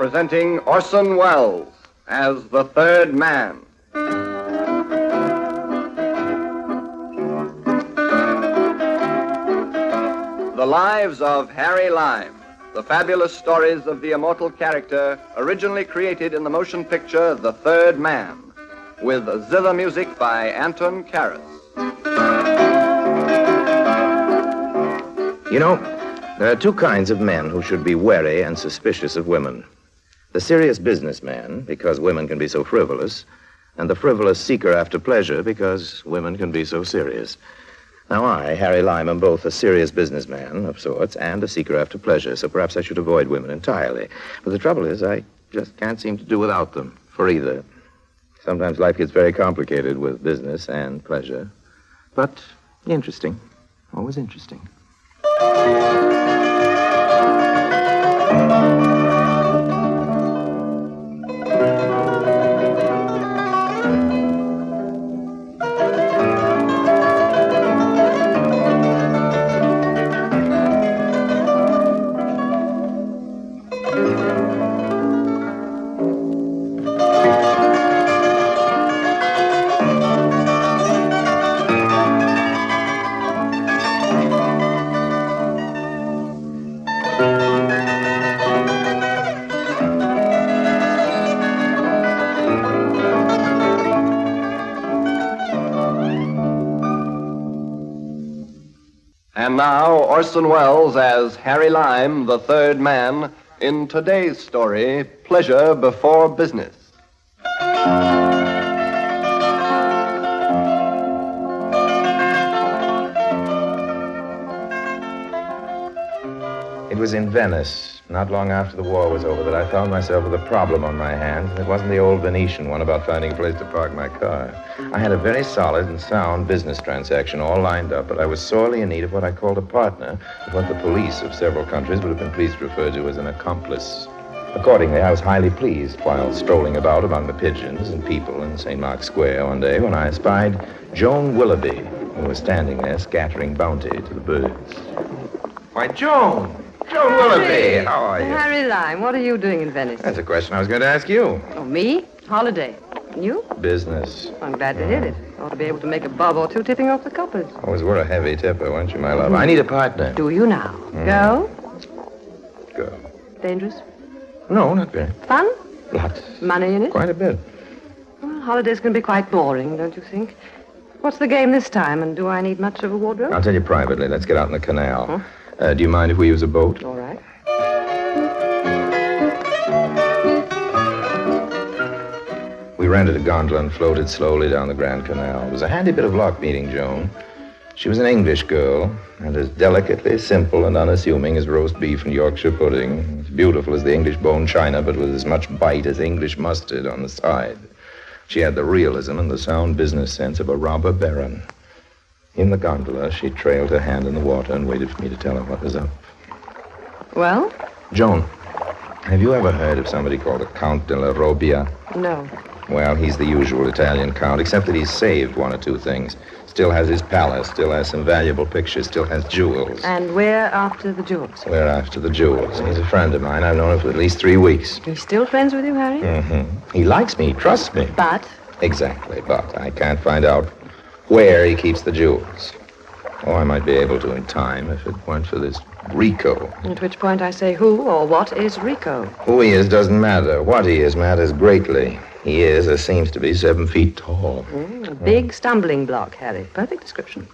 presenting Orson Welles as the third man. The lives of Harry Lime, the fabulous stories of the immortal character originally created in the motion picture The Third Man, with zither music by Anton Karas. You know, there are two kinds of men who should be wary and suspicious of women. The serious businessman, because women can be so frivolous, and the frivolous seeker after pleasure, because women can be so serious. Now I, Harry Lime, am both a serious businessman of sorts and a seeker after pleasure, so perhaps I should avoid women entirely. But the trouble is, I just can't seem to do without them, for either. Sometimes life gets very complicated with business and pleasure. But interesting. Always interesting. And now, Orson Welles as Harry Lime, the third man, in today's story, Pleasure Before Business. It was in Venice, not long after the war was over, that I found myself with a problem on my hands. It wasn't the old Venetian one about finding a place to park my car. I had a very solid and sound business transaction all lined up, but I was sorely in need of what I called a partner, of what the police of several countries would have been pleased to refer to as an accomplice. Accordingly, I was highly pleased while strolling about among the pigeons and people in St. Mark's Square one day when I espied Joan Willoughby, who was standing there scattering bounty to the birds. Why, Joan! Joan Willoughby, how are you? Harry Lime, what are you doing in Venice? That's a question I was going to ask you. Oh, me? Holiday. And you? Business. I'm glad to hear it. Ought to be able to make a bob or two tipping off the coppers. Always were a heavy tipper, weren't you, my love? I need a partner. Do you now? Girl? Girl. Dangerous? No, not very. Fun? Lots. Money in it? Quite a bit. Well, holidays can be quite boring, don't you think? What's the game this time, and do I need much of a wardrobe? I'll tell you privately. Let's get out in the canal. Do you mind if we use a boat? All right. We rented a gondola and floated slowly down the Grand Canal. It was a handy bit of luck meeting Joan. She was an English girl, and as delicately simple and unassuming as roast beef and Yorkshire pudding. As beautiful as the English bone china, but with as much bite as English mustard on the side. She had the realism and the sound business sense of a robber baron. In the gondola, she trailed her hand in the water and waited for me to tell her what was up. Well? Joan, have you ever heard of somebody called the Count de la Robbia? No. Well, he's the usual Italian count, except that he's saved one or two things. Still has his palace, still has some valuable pictures, still has jewels. And we're after the jewels? We're after the jewels. He's a friend of mine. I've known him for at least 3 weeks. He's still friends with you, Harry? Mm-hmm. He likes me, he trusts me. But? Exactly, but I can't find out where he keeps the jewels. Oh, I might be able to in time if it weren't for this Rico. At which point I say who or what is Rico? Who he is doesn't matter. What he is matters greatly. He is, or seems to be, 7 feet tall. A big stumbling block, Harry. Perfect description.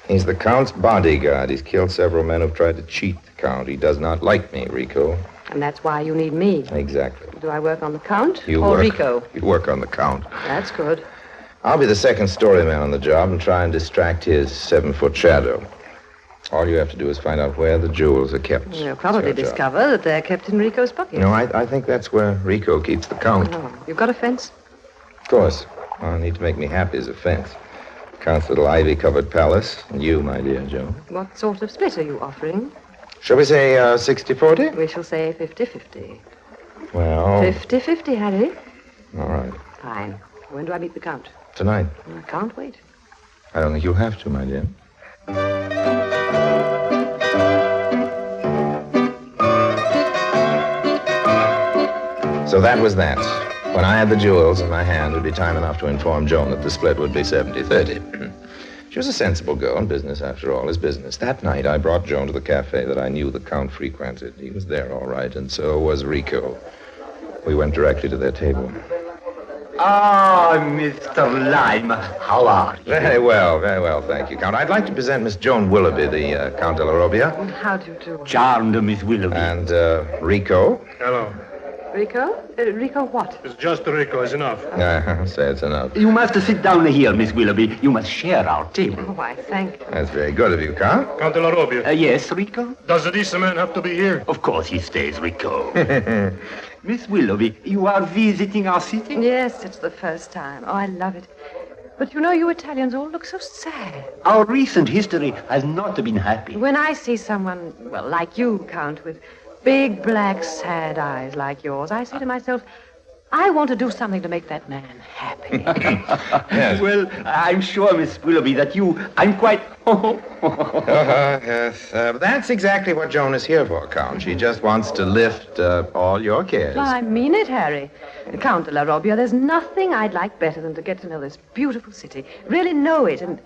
He's the Count's bodyguard. He's killed several men who've tried to cheat the Count. He does not like me, Rico. And that's why you need me. Exactly. Do I work on the Count You or work. Rico? You work on the Count. That's good. I'll be the second story man on the job and try and distract his 7-foot shadow. All you have to do is find out where the jewels are kept. You'll probably discover that they're kept in Rico's pocket. No, I think that's where Rico keeps the Count. Oh, you've got a fence? Of course. All I need to make me happy is a fence. Count's little ivy-covered palace, and you, my dear Joan. What sort of split are you offering? Shall we say 60-40? We shall say 50-50. Well... 50-50, Harry. All right. Fine. When do I meet the Count? Tonight. I can't wait. I don't think you'll have to, my dear. So that was that. When I had the jewels in my hand, it would be time enough to inform Joan that the split would be 70-30. She was a sensible girl, and business, after all, is business. That night, I brought Joan to the cafe that I knew the Count frequented. He was there, all right, and so was Rico. We went directly to their table. Ah, Mr. Lime, how are you? Very well, thank you, Count. I'd like to present Miss Joan Willoughby, the Count de la Robbia. How do you do? Charmed, Miss Willoughby. And Rico. Hello. Rico? Rico what? It's just Rico, is enough. I'll say it's enough. You must sit down here, Miss Willoughby. You must share our table. Oh, why, thank you. That's very good of you, Count. Count de la Robbia. Yes, Rico? Does this man have to be here? Of course he stays, Rico. Miss Willoughby, you are visiting our city? Yes, it's the first time. Oh, I love it. But you know, you Italians all look so sad. Our recent history has not been happy. When I see someone, well, like you, Count, with big, black, sad eyes like yours, I say to myself, I want to do something to make that man happy. Yes. Well, I'm sure, Miss Willoughby, that I'm quite... Yes. That's exactly what Joan is here for, Count. She just wants to lift all your cares. Well, I mean it, Harry. Count de la Robbia, there's nothing I'd like better than to get to know this beautiful city, really know it, and,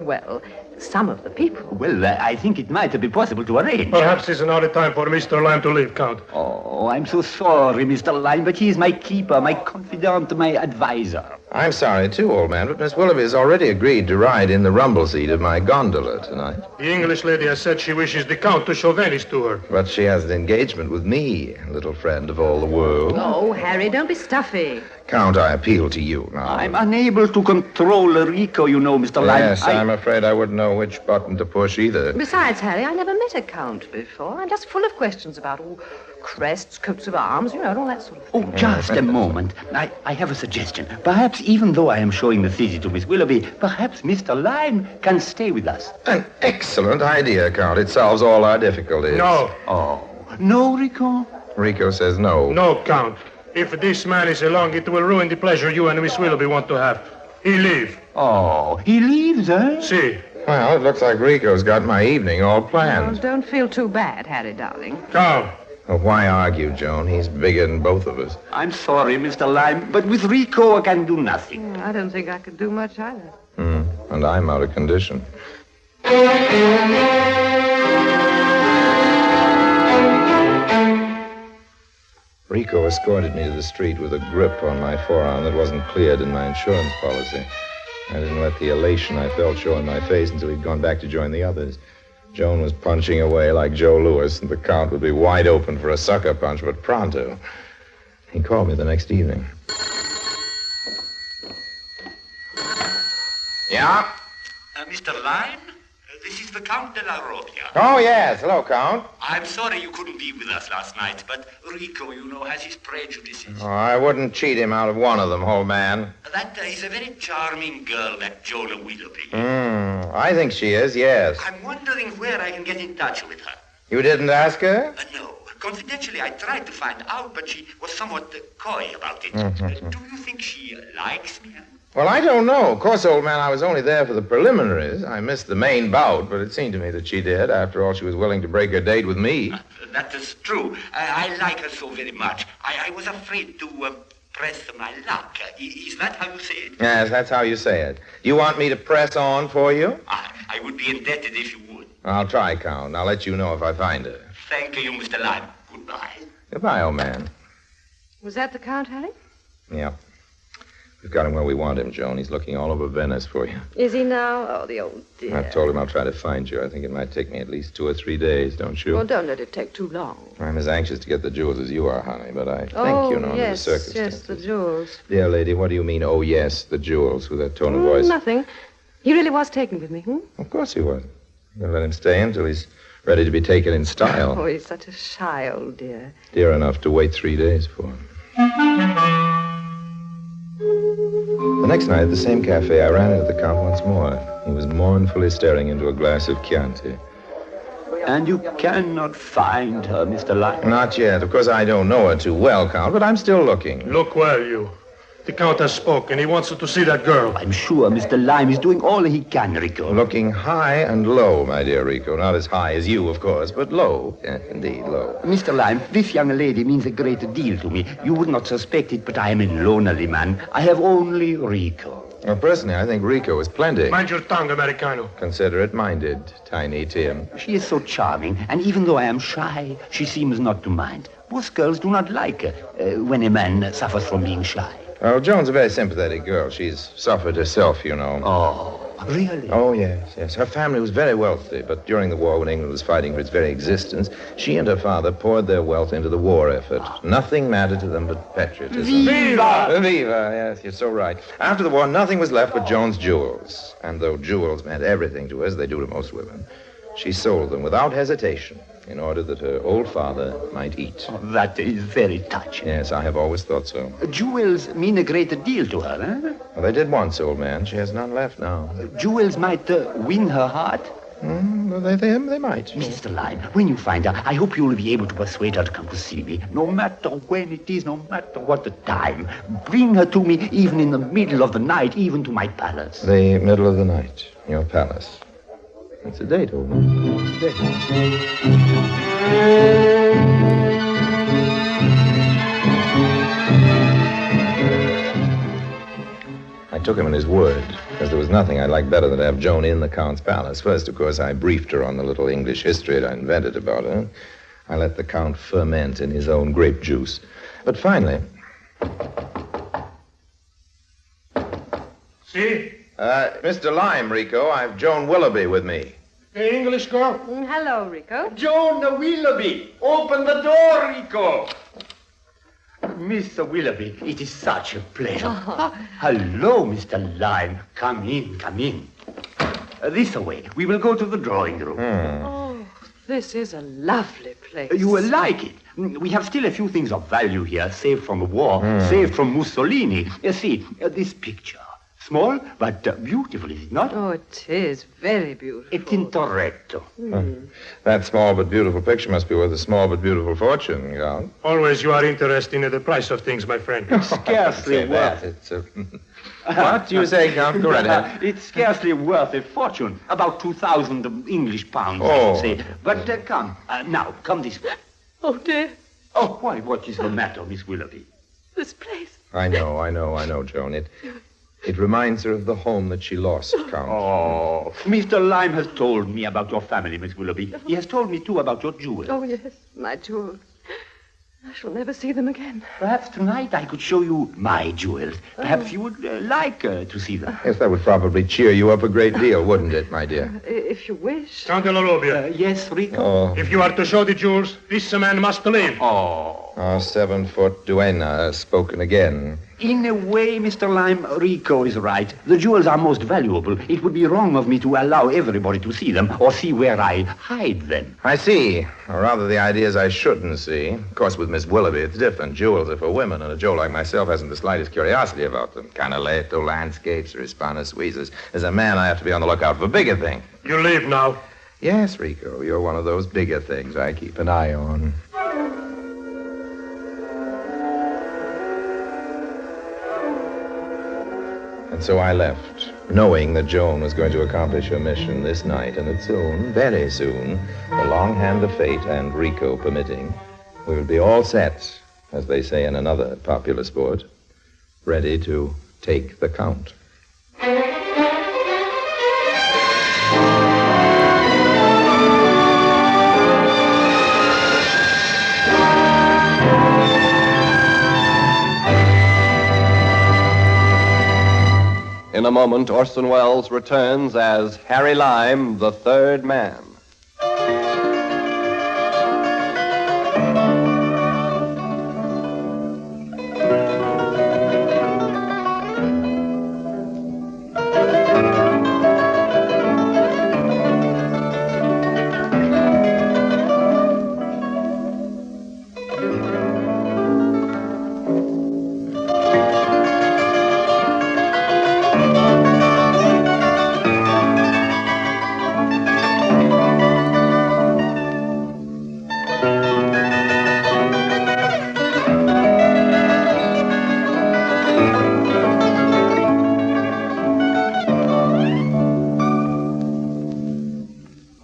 well, some of the people. Well, I think it might be possible to arrange. Perhaps it's not the time for Mr. Lime to leave, Count. Oh, I'm so sorry, Mr. Lime, but he is my keeper, my confidant, my advisor. I'm sorry, too, old man, but Miss Willoughby has already agreed to ride in the rumble seat of my gondola tonight. The English lady has said she wishes the Count to show Venice to her. But she has an engagement with me, little friend of all the world. Oh, Harry, don't be stuffy. Count, I appeal to you now. I'm unable to control Rico, you know, Mr. Lime. Yes, I'm afraid I wouldn't know which button to push either. Besides, Harry, I never met a Count before. I'm just full of questions about all crests, coats of arms, you know, and all that sort of thing. Oh, just a moment. I have a suggestion. Perhaps even though I am showing the city to Miss Willoughby, perhaps Mr. Lime can stay with us. An excellent idea, Count. It solves all our difficulties. No. Oh, no, Rico? Rico says no. No, Count. If this man is along, it will ruin the pleasure you and Miss Willoughby want to have. He leave. Oh, he leaves, eh? See. Well, it looks like Rico's got my evening all Oh, planned. don't feel too bad, Harry, darling. Count. Well, why argue, Joan? He's bigger than both of us. I'm sorry, Mr. Lime, but with Rico I can do nothing. I don't think I could do much either. And I'm out of condition. Rico escorted me to the street with a grip on my forearm that wasn't cleared in my insurance policy. I didn't let the elation I felt show in my face until he'd gone back to join the others. Joan was punching away like Joe Louis, and the Count would be wide open for a sucker punch, but pronto. He called me the next evening. Yeah? Mr. Lime, this is the Count de la Robbia. Oh, yes. Hello, Count. I'm sorry you couldn't be with us last night, but Rico, you know, has his prejudices. Oh, I wouldn't cheat him out of one of them, old man. That is a very charming girl, that Joan Willoughby. I think she is, yes. I'm wondering where I can get in touch with her. You didn't ask her? No. Confidentially, I tried to find out, but she was somewhat coy about it. Do you think she likes me? Well, I don't know. Of course, old man, I was only there for the preliminaries. I missed the main bout, but it seemed to me that she did. After all, she was willing to break her date with me. That is true. I like her so very much. I was afraid to press my luck. Is that how you say it? Yes, that's how you say it. You want me to press on for you? I would be indebted if you would. I'll try, Count, and I'll let you know if I find her. Thank you, Mr. Lime. Goodbye. Goodbye, old man. Was that the Count, Harry? Yeah. We've got him where we want him, Joan. He's looking all over Venice for you. Is he now? Oh, the old dear. I've told him I'll try to find you. I think it might take me at least 2 or 3 days, don't you? Well, don't let it take too long. I'm as anxious to get the jewels as you are, honey, but I think, under the circumstances. Yes, the jewels. Dear lady, what do you mean, oh, yes, the jewels, with that tone of voice? Nothing. He really was taken with me, Of course he was. You're going to let him stay until he's ready to be taken in style. Oh, he's such a shy old dear. Dear enough to wait 3 days for. The next night at the same cafe, I ran into the Count once more. He was mournfully staring into a glass of Chianti. And you cannot find her, Mr. Lime? Not yet. Of course, I don't know her too well, Count, but I'm still looking. Look well, you. The Count has spoken. He wants you to see that girl. I'm sure Mr. Lime is doing all he can, Rico. Looking high and low, my dear Rico. Not as high as you, of course, but low. Yes, indeed, low. Mr. Lime, this young lady means a great deal to me. You would not suspect it, but I am a lonely man. I have only Rico. Well, personally, I think Rico is plenty. Mind your tongue, Americano. Considerate-minded, Tiny Tim. She is so charming, and even though I am shy, she seems not to mind. Most girls do not like when a man suffers from being shy. Well, Joan's a very sympathetic girl. She's suffered herself, you know. Oh, really? Oh, yes. Her family was very wealthy, but during the war, when England was fighting for its very existence, she and her father poured their wealth into the war effort. Nothing mattered to them but patriotism. Viva! Viva, yes, you're so right. After the war, nothing was left but Joan's jewels. And though jewels meant everything to her, as they do to most women, she sold them without hesitation in order that her old father might eat. Oh, that is very touching. Yes, I have always thought so. Jewels mean a great deal to her, eh? Well, they did once, old man. She has none left now. Jewels might win her heart. Well, they might. Mr. Lime, when you find her, I hope you'll be able to persuade her to come to see me. No matter when it is, no matter what the time. Bring her to me even in the middle of the night, even to my palace. The middle of the night, your palace. It's a date, old man. It's a date. I took him in his word, because there was nothing I'd like better than to have Joan in the Count's palace. First, of course, I briefed her on the little English history I invented about her. I let the Count ferment in his own grape juice. But finally... See? Mr. Lime, Rico, I've Joan Willoughby with me. The English girl? Hello, Rico. Joan Willoughby, open the door, Rico. Mr. Willoughby, it is such a pleasure. Hello, Mr. Lime. Come in. This way. We will go to the drawing room. Oh, this is a lovely place. You will like it. We have still a few things of value here, saved from the war, saved from Mussolini. You see, this picture. Small, but beautiful, is it not? Oh, it is very beautiful. E tintoretto. That small but beautiful picture must be worth a small but beautiful fortune, Count. Always you are interested in the price of things, my friend. Scarcely worth It's What do you say, Count? Go right ahead. It's scarcely worth a fortune. About 2,000 English pounds, I Oh. should say. But come. Now, come this way. Oh, dear. Oh, why, what is the matter, Miss Willoughby? This place. I know, Joan. It reminds her of the home that she lost, Count. Oh, Mr. Lime has told me about your family, Miss Willoughby. He has told me, too, about your jewels. Oh, yes, my jewels. I shall never see them again. Perhaps tonight I could show you my jewels. Perhaps you would like to see them. Yes, that would probably cheer you up a great deal, wouldn't it, my dear? If you wish. Count de la Robia, Yes, Rico? Oh, if you are to show the jewels, this man must leave. Oh. our 7-foot duenna has spoken again. In a way, Mr. Lime, Rico is right. The jewels are most valuable. It would be wrong of me to allow everybody to see them or see where I hide them. I see. Or rather, the idea is I shouldn't see. Of course, with Miss Willoughby, it's different. Jewels are for women, and a Joe like myself hasn't the slightest curiosity about them. Canaletto, landscapes, or Hispana suizas. As a man, I have to be on the lookout for bigger things. You leave now. Yes, Rico, you're one of those bigger things I keep an eye on. And so I left, knowing that Joan was going to accomplish her mission this night, and that soon, very soon, the long hand of fate and Rico permitting, we would be all set, as they say in another popular sport, ready to take the count. In a moment, Orson Welles returns as Harry Lime, the third man.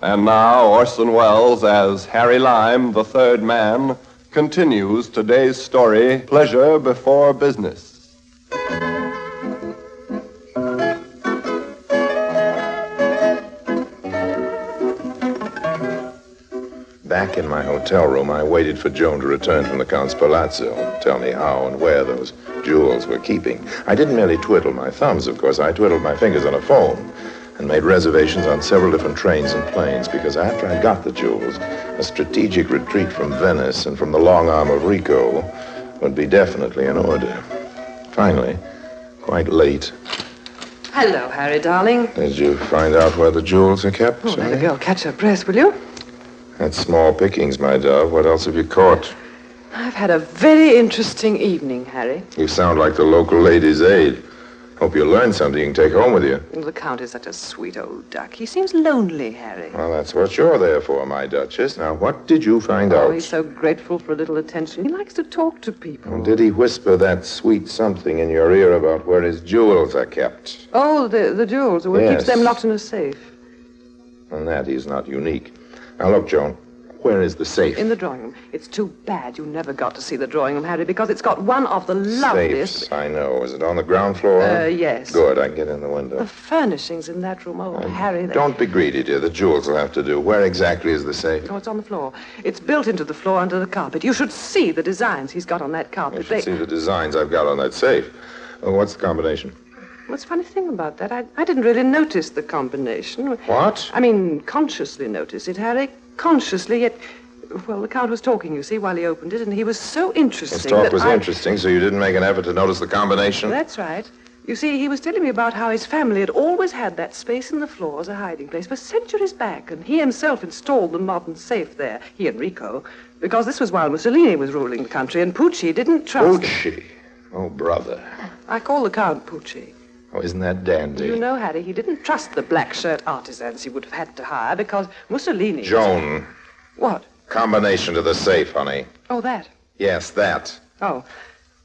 And now Orson Welles as Harry Lime, the third man, continues today's story, Pleasure Before Business. Back in my hotel room, I waited for Joan to return from the Count's palazzo and tell me how and where those jewels were keeping. I didn't merely twiddle my thumbs, of course. I twiddled my fingers on a phone and made reservations on several different trains and planes, because after I got the jewels, a strategic retreat from Venice and from the long arm of Rico would be definitely in order. Finally, quite late. Hello, Harry, darling. Did you find out where the jewels are kept? Oh, let the girl catch her breath, will you? That's small pickings, my dove. What else have you caught? I've had a very interesting evening, Harry. You sound like the local ladies' aid. Hope you learned something you can take home with you. The Count is such a sweet old duck. He seems lonely, Harry. Well, that's what you're there for, my Duchess. Now, what did you find out? Oh, he's so grateful for a little attention. He likes to talk to people. And did he whisper that sweet something in your ear about where his jewels are kept? Oh, the jewels. Well, he Yes. keeps them locked in a safe. And that he's not unique. Now, look, Joan, where is the safe? In the drawing room. It's too bad you never got to see the drawing room, Harry, because it's got one of the loveliest... Safes, I know. Is it on the ground floor? Yes. Good, I can get in the The window. furnishings in that room, oh, Harry... Don't be greedy, dear. The jewels will have to do. Where exactly is the safe? Oh, it's on the floor. It's built into the floor under the carpet. You should see the designs he's got on that carpet. You should see the designs I've got on that safe. What's the combination? What's the funny thing about that? I didn't really notice the combination. What? I mean, consciously notice it, Harry. Consciously, yet... Well, the Count was talking, you see, while he opened it, and he was so interesting His talk that was interesting, so you didn't make an effort to notice the combination? That's right. You see, he was telling me about how his family had always had that space in the floor as a hiding place for centuries back, and he himself installed the modern safe there, he and Rico, because this was while Mussolini was ruling the country, and Pucci didn't trust... Pucci? Oh, brother. I call the Count Pucci. Oh, isn't that dandy? You know, Harry, he didn't trust the black shirt artisans he would have had to hire because Mussolini... Joan. What? Combination to the safe, honey. Oh, that. Yes, that. Oh.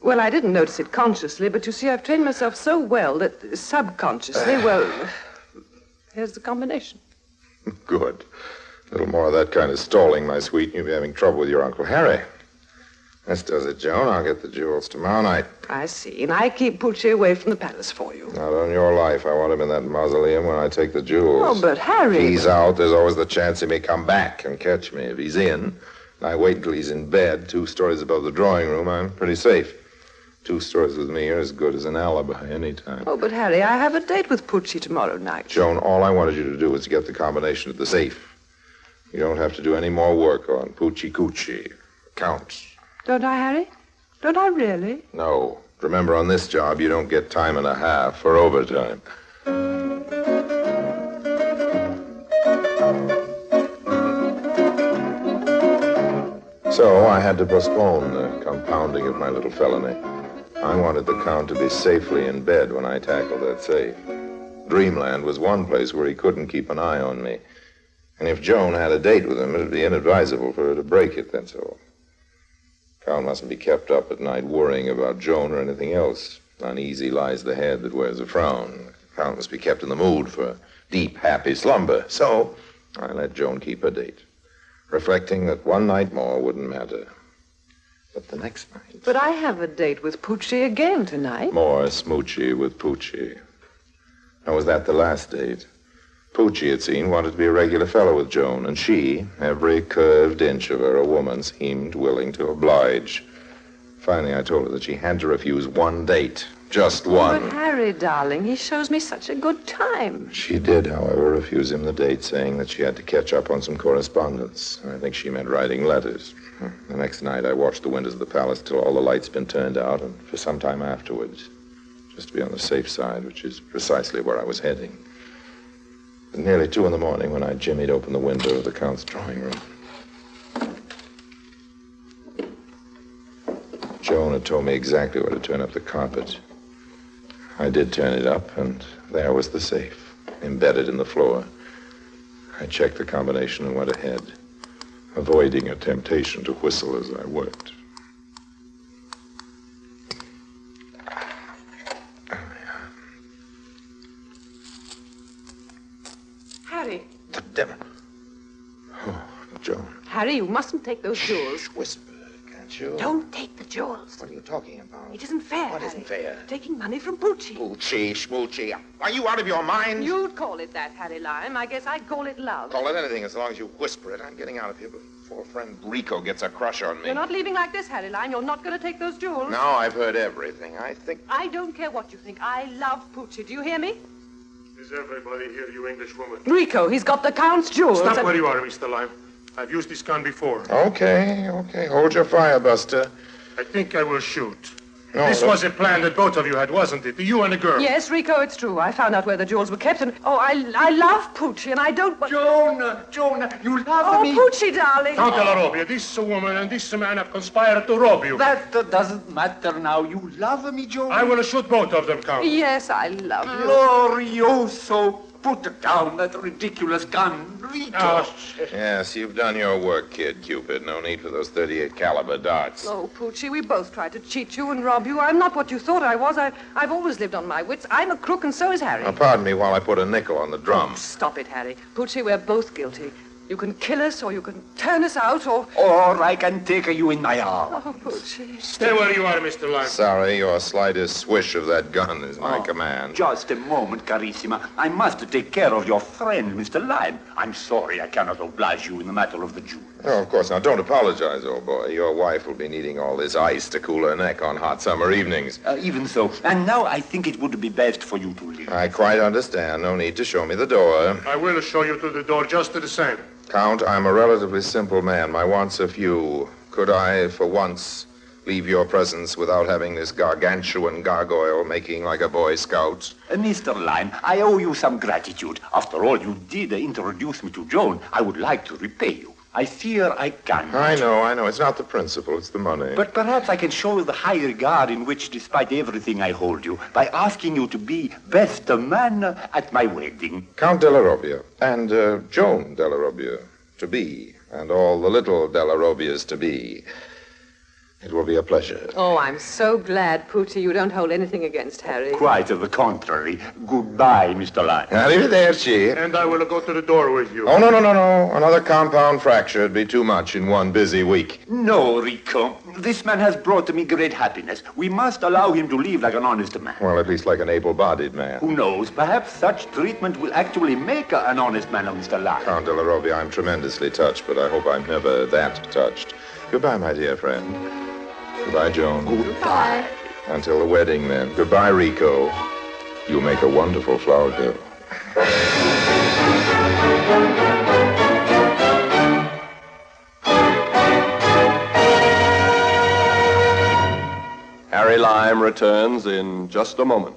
Well, I didn't notice it consciously, but you see, I've trained myself so well that subconsciously, well, here's the combination. Good. A little more of that kind of stalling, my sweet, and you'll be having trouble with your Uncle Harry. This does it, Joan. I'll get the jewels tomorrow night. I see. And I keep Pucci away from the palace for you. Not on your life. I want him in that mausoleum when I take the jewels. Oh, but Harry... If he's out, there's always the chance he may come back and catch me. If he's in, I wait until he's in bed, 2 stories above the drawing room, I'm pretty safe. 2 stories with me are as good as an alibi anytime. Oh, but Harry, I have a date with Pucci tomorrow night. Joan, all I wanted you to do was to get the combination of the safe. You don't have to do any more work on Pucci Cucci. Counts. Don't I, Harry? Don't I really? No. Remember, on this job, you don't get time and a half for overtime. So I had to postpone the compounding of my little felony. I wanted the Count to be safely in bed when I tackled that safe. Dreamland was one place where he couldn't keep an eye on me. And if Joan had a date with him, it'd be inadvisable for her to break it, that's all. Count mustn't be kept up at night worrying about Joan or anything else. Uneasy lies the head that wears a frown. Count must be kept in the mood for deep, happy slumber. So I let Joan keep her date, reflecting that one night more wouldn't matter. But the next night... But I have a date with Pucci again tonight. More smoochy with Pucci. Or was that the last date? Pucci, it seemed, wanted to be a regular fellow with Joan, and she, every curved inch of her a woman, seemed willing to oblige. Finally, I told her that she had to refuse one date. Just one. But Harry, darling, he shows me such a good time. She did, however, refuse him the date, saying that she had to catch up on some correspondence. I think she meant writing letters. The next night, I watched the windows of the palace till all the lights had been turned out, and for some time afterwards, just to be on the safe side, which is precisely where I was heading. It was nearly 2 a.m. when I jimmied open the window of the Count's drawing room. Joan had told me exactly where to turn up the carpet. I did turn it up, and there was the safe, embedded in the floor. I checked the combination and went ahead, avoiding a temptation to whistle as I worked. Harry. Damn it. Joan? Harry, you mustn't take those jewels. Whisper, can't you? Don't take the jewels. What are you talking about? It isn't fair, What Harry. isn't fair? Taking money from Poochie. Poochie, schmoochie. Are you out of your mind? You'd call it that, Harry Lime. I guess I'd call it love. Call it anything as long as you whisper it. I'm getting out of here before friend Rico gets a crush on me. You're not leaving like this, Harry Lime. You're not going to take those jewels. No, I've heard everything. I think... I don't care what you think. I love Poochie. Do you hear me? Is everybody here, you English woman? Rico, he's got the Count's jewels. Stop where you are, Mr. Lime. I've used this gun before. Okay. Hold your fire, Buster. I think I will shoot. No, This was a plan that both of you had, wasn't it? You and the girl. Yes, Rico, it's true. I found out where the jewels were kept, and I love Poochie, and I don't. Joan, you love me. Poochie, darling. Count de la Robbia, this woman and this man have conspired to rob you. That doesn't matter now. You love me, Joan. I will shoot both of them, Count. Yes, I love you. Glorioso. Put down that ridiculous gun, Rico. Oh, shit. Yes, you've done your work, Kid Cupid. No need for those 38 caliber darts. Oh, Poochie, we both tried to cheat you and rob you. I'm not what you thought I was. I've always lived on my wits. I'm a crook, and so is Harry. Now, pardon me while I put a nickel on the drum. Stop it, Harry. Poochie, we're both guilty. You can kill us, or you can turn us out, or... Or I can take you in my arms. Oh, Poochie. Stay where you are, Mr. Lime. Sorry, your slightest swish of that gun is my command. Just a moment, Carissima. I must take care of your friend, Mr. Lime. I'm sorry I cannot oblige you in the matter of the jewel. Oh, of course. Now, don't apologize, old boy. Your wife will be needing all this ice to cool her neck on hot summer evenings. Even so. And now I think it would be best for you to leave. I quite understand. No need to show me the door. I will show you to the door just the same. Count, I'm a relatively simple man. My wants are few. Could I, for once, leave your presence without having this gargantuan gargoyle making like a Boy Scout? Mr. Lime, I owe you some gratitude. After all, you did introduce me to Joan. I would like to repay you. I fear I can't. I know. It's not the principle, it's the money. But perhaps I can show you the high regard in which, despite everything I hold you, by asking you to be best man at my wedding. Count de la Robbia and Joan de la Robbia to be, and all the little de la Robbias to be. It will be a pleasure. Oh, I'm so glad, Poochie, you don't hold anything against Harry. Quite the contrary. Goodbye, Mr. Lime. Arrivederci. And I will go to the door with you. Oh, no. Another compound fracture would be too much in one busy week. No, Rico. This man has brought me great happiness. We must allow him to live like an honest man. Well, at least like an able-bodied man. Who knows? Perhaps such treatment will actually make an honest man of Mr. Lime. Count de la Robbia, I'm tremendously touched, but I hope I'm never that touched. Goodbye, my dear friend. Goodbye, Joan. Goodbye. Until the wedding, then. Goodbye, Rico. You'll make a wonderful flower girl. Harry Lime returns in just a moment.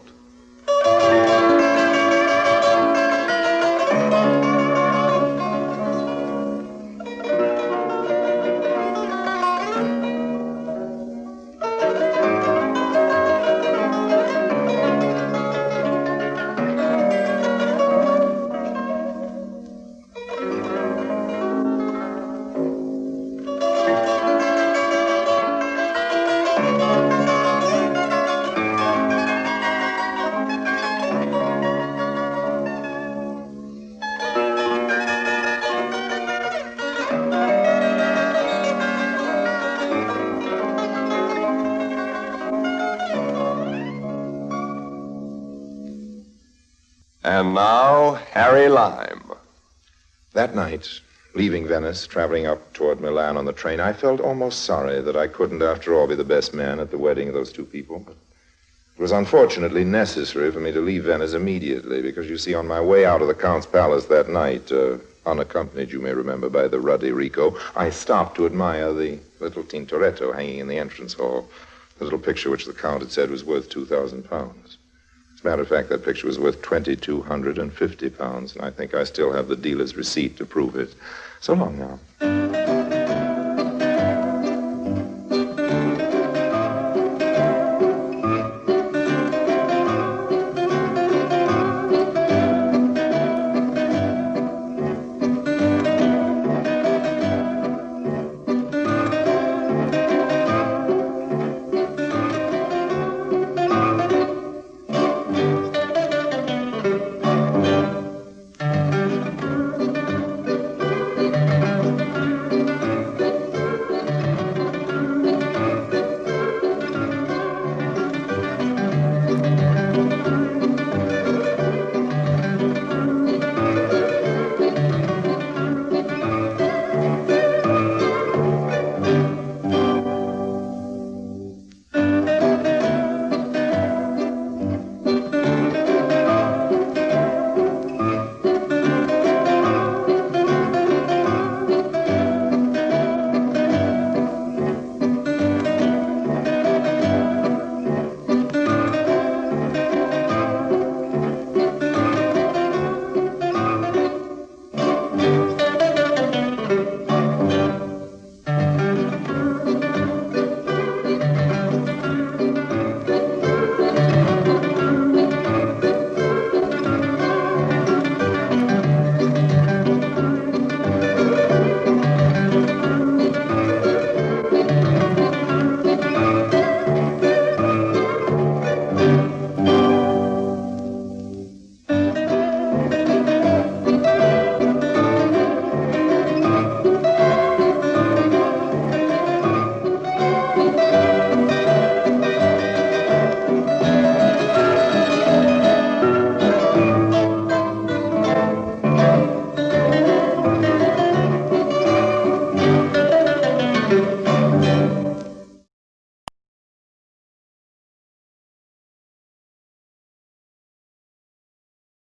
And now, Harry Lime. That night, leaving Venice, traveling up toward Milan on the train, I felt almost sorry that I couldn't, after all, be the best man at the wedding of those two people. But it was unfortunately necessary for me to leave Venice immediately, because, you see, on my way out of the Count's palace that night, unaccompanied, you may remember, by the ruddy Rico, I stopped to admire the little Tintoretto hanging in the entrance hall, the little picture which the Count had said was worth £2,000. As a matter of fact, that picture was worth £2,250, and I think I still have the dealer's receipt to prove it. So long now.